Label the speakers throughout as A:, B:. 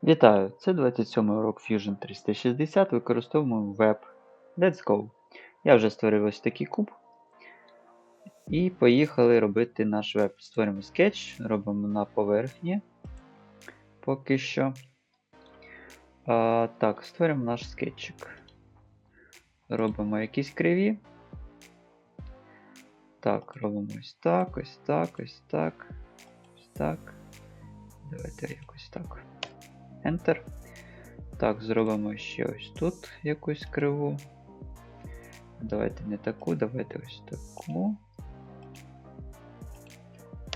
A: Вітаю! Це 27-й урок Fusion 360. Використовуємо веб. Let's go! Я вже створив ось такий куб. І поїхали робити наш веб. Створимо скетч, робимо на поверхні. Поки що. Так, створимо наш скетчик. Робимо якісь криві. Так, робимо ось так, ось так, ось так, ось так. Давайте якось так. Enter. Так, зробимо ще ось тут якусь криву. Давайте не таку, давайте ось таку.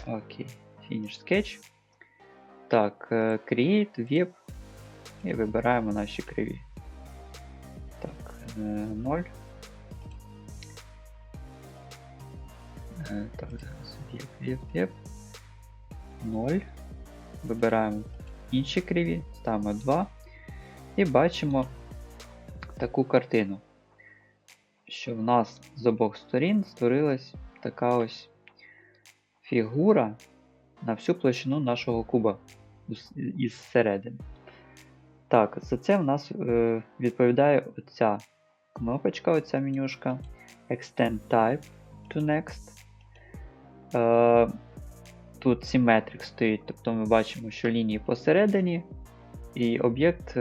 A: Окей, Finish Sketch. Так, Create, Web. І вибираємо наші криві. Так, 0. Так, зараз Web. 0. Вибираємо інші криві, ставимо 2. І бачимо таку картину, що в нас з обох сторін створилась така ось фігура на всю площину нашого куба із середини. Так, за це в нас відповідає оця кнопочка, оця менюшка Extend Type to Next. Тут Symmetric стоїть, тобто ми бачимо, що лінії посередині, і об'єкт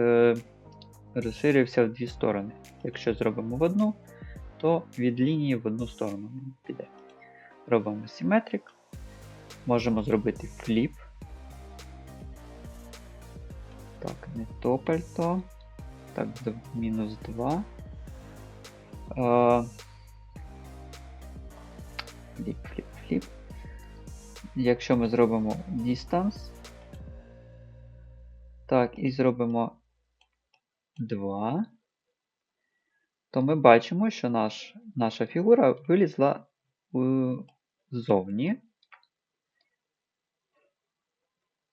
A: розширився в дві сторони. Якщо зробимо в одну, то від лінії в одну сторону піде. Робимо Symmetric. Можемо зробити Flip. Так, не топальто. Так, мінус 2. Flip. Якщо ми зробимо Distance. Так, і зробимо 2. То ми бачимо, що наша фігура вилізла ззовні.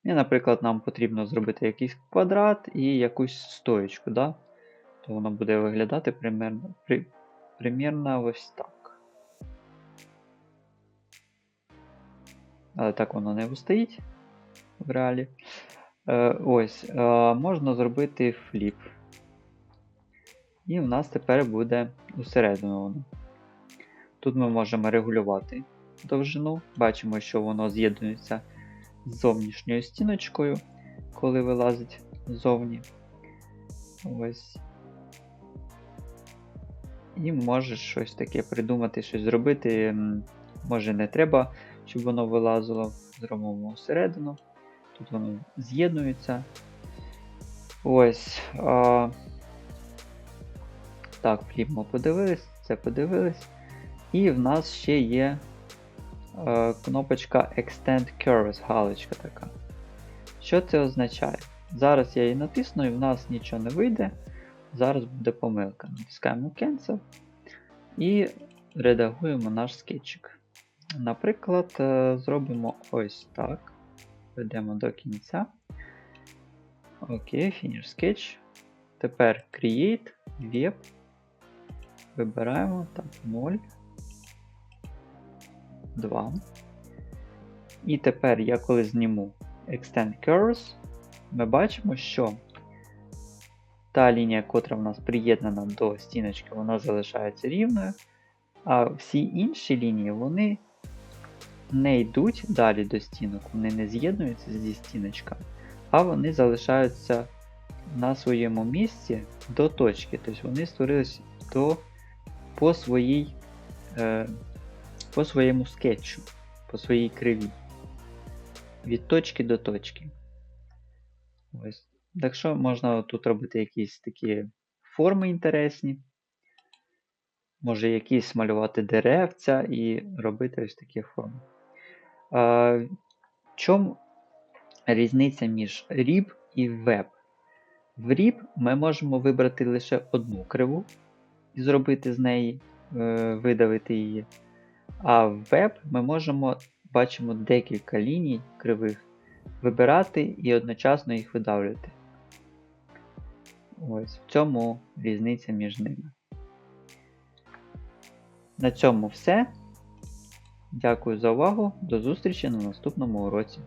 A: І, наприклад, нам потрібно зробити якийсь квадрат і якусь стоєчку, да? То воно буде виглядати примірно ось так. Але так воно не вистоїть в реалі. Можна зробити фліп. І в нас тепер буде усередину воно. Тут ми можемо регулювати довжину. Бачимо, що воно з'єднується з зовнішньою стіночкою, коли вилазить ззовні. Ось. І можеш щось таке придумати, щось зробити. Може не треба, щоб воно вилазило. Зробимо всередину. Тут воно з'єднується. Ось. Так, фліп ми подивились, це подивились. І в нас ще є кнопочка Extend Curves, галочка така. Що це означає? Зараз я її натисну і в нас нічого не вийде. Зараз буде помилка. Натискаємо Cancel і редагуємо наш скетчик. Наприклад, зробимо ось так. Ведемо до кінця. Окей, Finish Sketch. Тепер Create, Web. Вибираємо так, 0. 2. І тепер я коли зніму Extend Curves, ми бачимо, що та лінія, котра в нас приєднана до стіночки, вона залишається рівною, а всі інші лінії, вони не йдуть далі до стінок, вони не з'єднуються зі стіночками, а вони залишаються на своєму місці до точки. Тобто вони створились по своєму скетчу, по своїй криві. Від точки до точки. Ось. Так що можна тут робити якісь такі форми інтересні. Може якісь малювати деревця і робити ось такі форми. В чому різниця між Rib і Web? В Rib ми можемо вибрати лише одну криву і зробити з неї, видавити її. А в Web ми бачимо декілька ліній кривих, вибирати і одночасно їх видавлювати. Ось в цьому різниця між ними. На цьому все. Дякую за увагу. До зустрічі на наступному уроці.